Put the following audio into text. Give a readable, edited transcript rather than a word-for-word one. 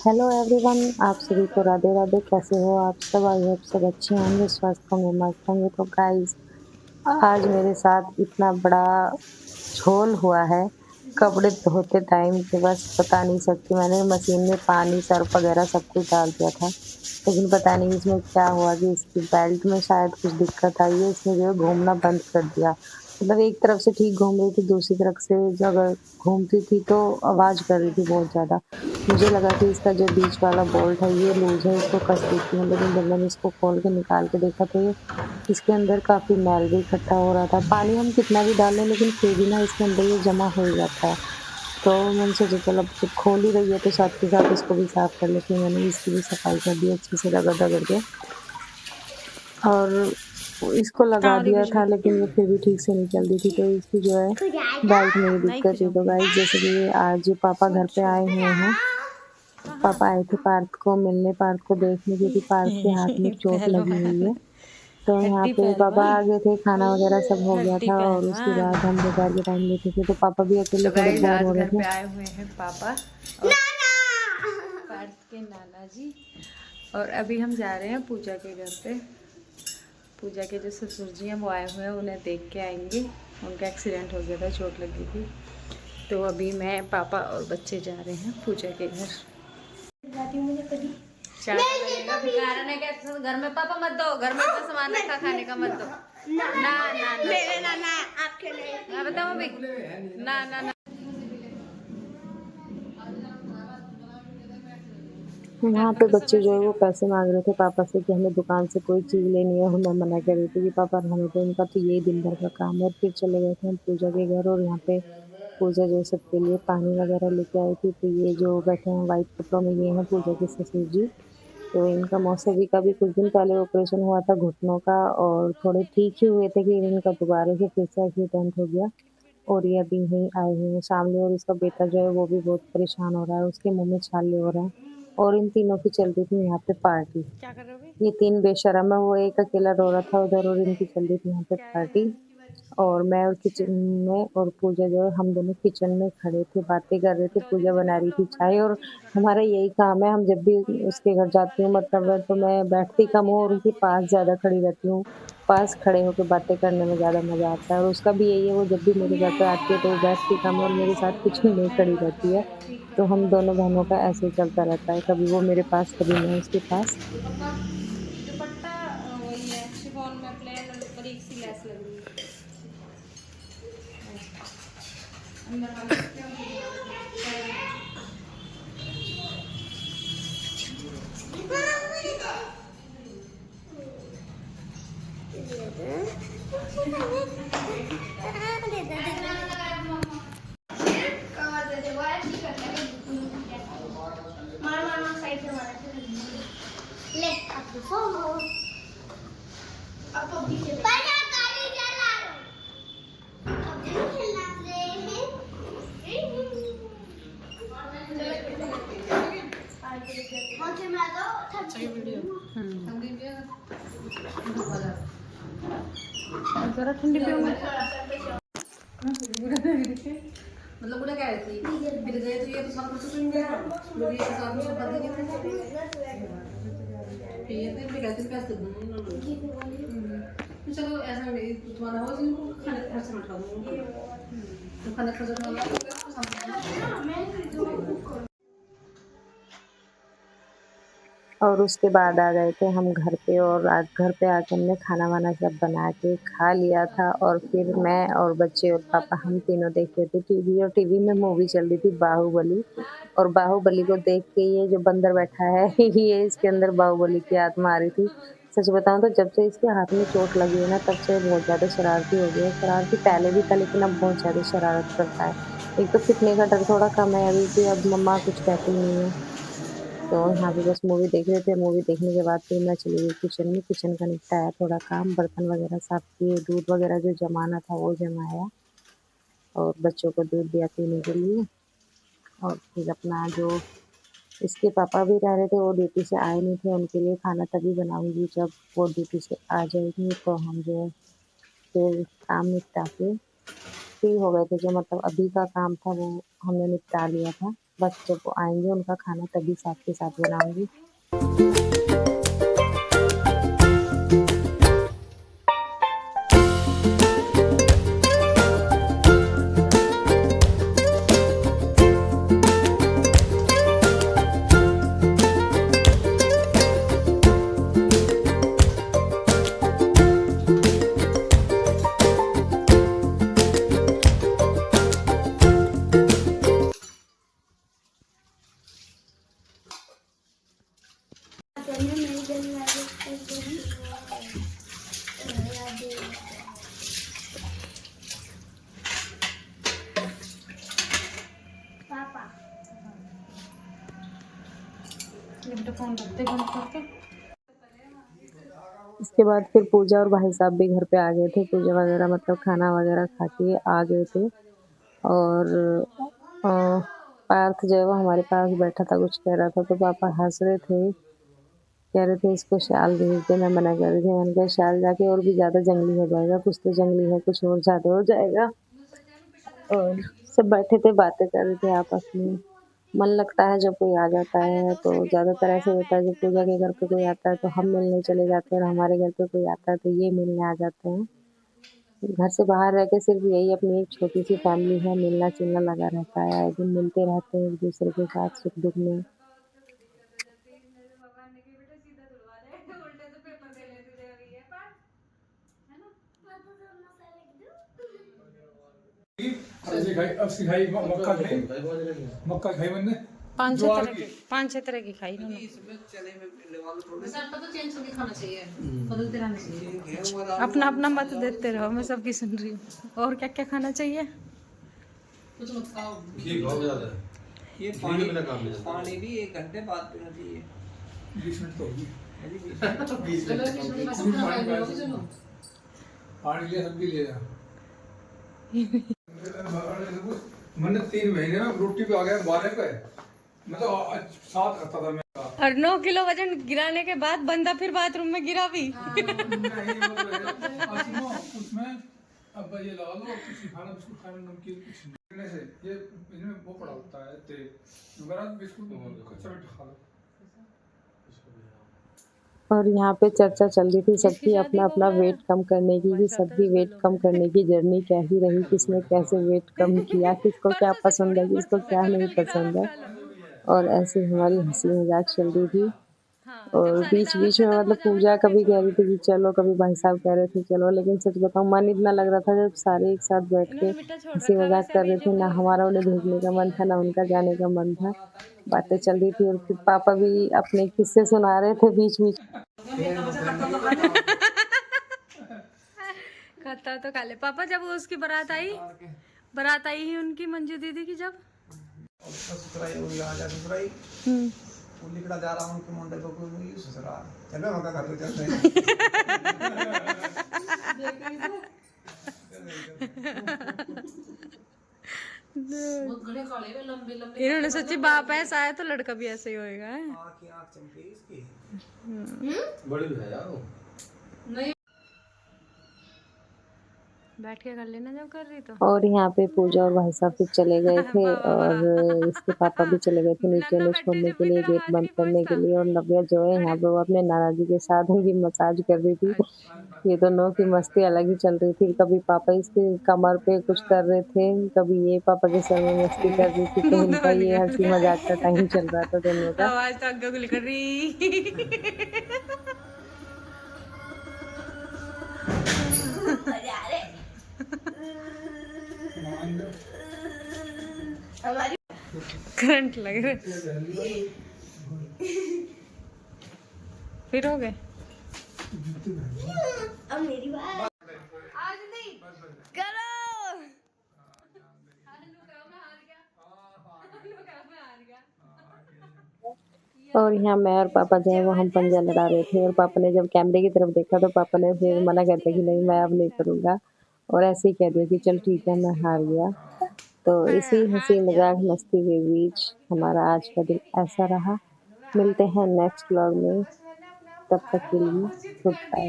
Hello everyone, आप सभी को राधे राधे। कैसे हो आप सब? आई होप सब अच्छे होंगे, स्वस्थ होंगे, मस्त होंगे। तो गाइस, आज मेरे साथ इतना बड़ा झोल हुआ है कपड़े धोते टाइम के, बस बता नहीं सकती। मैंने मशीन में पानी सर्फ वगैरह सब कुछ डाल दिया था, लेकिन पता नहीं इसमें क्या हुआ कि इसकी बेल्ट में शायद कुछ दिक्कत आई है। इसने जो है घूमना बंद कर दिया। मतलब एक तरफ से ठीक घूम रही थी, दूसरी तरफ से अगर घूमती थी तो आवाज कर रही थी बहुत ज्यादा। मुझे लगा कि इसका जो बीच वाला बोल्ट है ये लूज है, इसको कस देती हूँ, लेकिन जब मैंने इसको खोल के निकाल के देखा तो ये इसके अंदर काफी मैल भी इकट्ठा हो रहा था। पानी हम कितना भी डालें लेकिन फिर भी ना इसके अंदर ये जमा हो ही जाता है। तो मैंने सोचा चलो अब जब खोल ही रही है तो साथ के साथ इसको भी साफ कर लेती हूँ। मैंने इसकी भी सफाई कर दी अच्छे से रगड़ रगड़ के, और इसको लगा तावली दिया कुछ भी था, लेकिन ये फिर भी ठीक से नहीं चल रही थी। तो इसकी जो है बेल्ट में ये नहीं दिक्कत थी। तो खुजाऊंगी। गाइस, जैसे कि आज पापा घर पे आए हुए हैं। पापा आए थे पार्थ को मिलने, पार्थ को देखने, क्योंकि पार्थ के हाथ में चोट लगी हुई पहलवान, है। तो यहाँ हड्डी पे पापा पहलवान, आ गए थे, खाना वगैरह सब हो गया हड्डी था, और उसके पहलवान। बाद हम दोपहर के टाइम लेटे थे तो पापा भी अकेले तो थोड़े गाइस, बोर आज हो रहे घर थे। पे आए हुए हैं पापा और पार्थ के नाना जी। और अभी हम जा रहे हैं पूजा के घर पे। पूजा के जो ससुर जी हैं वो आए हुए हैं, उन्हें देख के आएंगे। उनका एक्सीडेंट हो गया था, चोट लगी थी। तो अभी मैं, पापा और बच्चे जा रहे हैं पूजा के घर। क्या लगेगा? भिखारन है क्या? घर में पापा मत दो, घर में इतना सामान रखा, खाने का मत दो। ना ना ना, मेरे नाना आपके नहीं। मैं बताऊं अभी? ना ना ना। वहाँ पे बच्चे जो है वो पैसे मांग रहे थे पापा से कि हमें दुकान से कोई चीज़ लेनी है। मैं मना कर रही थी कि पापा रहने दो, उनका तो यही दिन भर का काम है। और फिर चले गए थे हम पूजा के घर, और यहाँ पे पूजा जो है सबके लिए पानी वगैरह लेके आई थी। तो ये जो बैठे हैं व्हाइट कपड़ों में, ये हैं पूजा के ससुर जी। तो इनका मौसा जी का भी कुछ दिन पहले ऑपरेशन हुआ था घुटनों का, और थोड़े ठीक ही हुए थे कि इनका दोबारा से फिर से एक्सीडेंट हो गया। और ये अभी यहीं आए हुए हैं सामने, और इसका बेटा जो है वो भी बहुत परेशान हो रहा है, उसके मुंह में छाले हो रहा है। और इन तीनों की चल रही थी यहाँ पे पार्टी। क्या कर रहे हो अभी? ये तीन बेशर्म है, वो एक अकेला रो रहा था उधर, और इनकी चल रही थी यहाँ पे क्या है पार्टी। उनकी बच्ची? और मैं और अच्छा। किचन में, और पूजा जो है हम दोनों किचन में खड़े थे, बातें कर रहे थे। 2 दिन पूजा से बना तो रही थी ब्लॉग चाय, बनाने और की नहीं कर हमारा रहा। यही काम है। हम जब भी कोई बात उसके घर नहीं, जाती हूँ, अभी मतलब काम तो किया मैं तो बैठती देखो कम ऐसी हूँ और जगह उनके होती पास नहीं ज्यादा है। खड़ी रहती हूँ। पास खड़े होकर बातें करने में ज्यादा मजा आता है, और उसका भी यही है, वो जब भी मेरे घर पे आती है तो वो बैठती कम है और मेरे साथ किचन में ही खड़ी रहती है। तो हम दोनों बहनों का ऐसे ही चलता रहता है, कभी वो मेरे पास कभी मैं उसके पास। दुपट्टा वही है, शिफॉन में प्लेन और बारीक सी लेस लगी हुई है। अंदर वाले ले अब फोन अब पीछे जरा ठंडी पियोगे? मतलब बुढ़ा कह रही थी बिल गए तो ये तो सारा कुछ सुन गया, मेरी ये सारा कुछ बता देंगे फिर ये फिर कहते हैं पैसे दूंगा। तो चलो ऐसा नहीं, तुम्हारा हो जिनको खाने का खर्च बैठा दूंगा, तो खाने का खर्च वाला। और उसके बाद आ गए थे हम घर पे, और आज घर पे आके हमने खाना वाना सब बना के खा लिया था। और फिर मैं और बच्चे और पापा हम तीनों देख रहे थे टीवी, और टीवी में मूवी चल रही थी बाहुबली। और बाहुबली को देख के ये जो बंदर बैठा है ये इसके अंदर बाहुबली की आत्मा आ रही थी। सच बताऊं तो जब से इसके हाथ में चोट लगी है ना, तब से बहुत ज्यादा शरारती हो गया है। शरारती पहले भी था, लेकिन अब बहुत ज्यादा शरारत करता है। एक तो पिटने का डर थोड़ा कम है अभी, कि अब मम्मा कुछ कहती नहीं है। तो यहाँ पे बस मूवी देख रहे थे। मूवी देखने के बाद फिर मैं चली गई किचन में। किचन का निपटाया थोड़ा काम, बर्तन वगैरह साफ किए, दूध वगैरह जो जमाना था वो जमाया, और बच्चों को दूध दिया पीने के लिए। और फिर अपना जो इसके पापा भी रह रहे थे, वो ड्यूटी से आए नहीं थे, उनके लिए खाना तभी बनाऊंगी जब वो ड्यूटी से आ जाएगी। तो हम जो है फिर काम निपटा के फ्री हो गए थे। जो मतलब अभी का काम था वो हमने निपटा लिया था। बस जब वो आएँगे उनका खाना तभी साथ के साथ बनाऊँगी। फोन रखते बंद करके। इसके बाद फिर पूजा और भाई साहब भी घर पे आ गए थे। पूजा वगैरह मतलब खाना वगैरह खा के आ गए थे और अ, पार्थ जो है वो हमारे पास बैठा था, कुछ कह रहा था तो पापा हँस रहे थे। कह रहे थे इसको शाल भेज दे, मैं मना कर रही थी। मैंने कहा शाल जाके और भी ज़्यादा जंगली हो जाएगा, कुछ तो जंगली है, कुछ और ज़्यादा हो जाएगा। और सब बैठे थे, बातें कर रहे थे आपस में। मन लगता है जब कोई आ जाता है तो ज़्यादातर ऐसे होता है, जब पूजा के घर पे कोई आता है तो हम मिलने चले जाते हैं और हमारे घर पे कोई आता है तो ये मिलने आ जाते हैं। घर से बाहर रह के सिर्फ यही अपनी एक छोटी-सी फैमिली है, मिलना-जुलना लगा रहता है, आए दिन मिलते रहते हैं एक-दूसरे के साथ सुख-दुख में। मक्का खाई मैंने पांच छह तरह की खाई अपना अपना मत देते रहो, मैं सबकी सुन रही हूँ। और क्या क्या खाना चाहिए? कुछ मत खाओ, घी बहुत ज्यादा है। ये पानी भी 1 घंटे बाद पीना चाहिए। 20 मिनट तो होगी। 20 मिनट पानी ले, सब्जी ले जा। मैंने 3 महीने में रोटी पे आ गया 12 पे, मतलब 7 करता था मैं। और 9 किलो वजन गिराने के बाद बंदा फिर बाथरूम में गिरा भी। उसमें अब ये लगा लो, कुछ खाना, बिस्कुट खाना, नमकीन कुछ नहीं से ये इनमें वो पड़ा होता है तेल वगैरह, बिस्कुट कच्चा मीठा खा लो। और यहाँ पे चर्चा चल रही थी सबकी अपना-अपना वेट कम करने की, कि सबकी वेट कम करने की जर्नी क्या ही रही, किसने कैसे वेट कम किया, किसको क्या पसंद है, किसको क्या नहीं पसंद है। और ऐसे हमारी हँसी-मज़ाक चल रही थी। और बीच-बीच में मतलब पूजा कभी कह रही थी कि चलो, कभी भाई साहब कह रहे थे चलो, लेकिन सच बताऊँ मन इतना लग रहा था जब सारे एक साथ बैठ के हँसी-मज़ाक कर रहे थे, ना हमारा उन्हें भेजने का मन था, ना उनका जाने का मन था। बातें चल रही थी और फिर पापा भी अपने किस्से सुना रहे थे बीच-बीच। खाता तो खा ले पापा। जब उसकी बारात आई ही उनकी, मंजू दीदी की, जब लिखड़ा जा रहा हूं उनके मुंडे को कोई ससुराल चलो मका कर लो चल इन्होंने सच्ची बाप ऐसा है तो लड़का भी ऐसे ही होएगा। आँख चमकी इसकी बड़ी है यार वो। नहीं बैठ के कर लेना जब कर रही तो। और यहाँ पे पूजा और भाई साहब फिर चले गए थे और इसके पापा भी चले गए थे नीचे उन्हें छोड़ने के लिए, गेट बंद करने के लिए। और नव्या जो है यहाँ पे वो अपने नाना जी के साथ उनकी मसाज कर रही थी। ये दोनों की मस्ती अलग ही चल रही थी। कभी पापा इसके कमर पे कुछ कर रहे थे, कभी ये पापा के सर में मस्ती कर रही थी। तो इनका ये हंसी मजाक का टाइम चल रहा था दोनों का। आवाज तो आगे गुल कर रही। करंट लग रहा फिर हो गए। अब मेरी बात आज नहीं करो। और यहाँ मैं और पापा जो है वो हम पंजा लड़ा रहे थे और पापा ने जब कैमरे की तरफ देखा तो पापा ने फिर मना कर दिया कि नहीं मैं अब नहीं करूँगा। और ऐसे ही कह दिया कि चल ठीक है मैं हार गया। तो इसी हंसी मजाक मस्ती के बीच हमारा आज का दिन ऐसा रहा। मिलते हैं नेक्स्ट व्लॉग में, तब तक के लिए गुड बाय।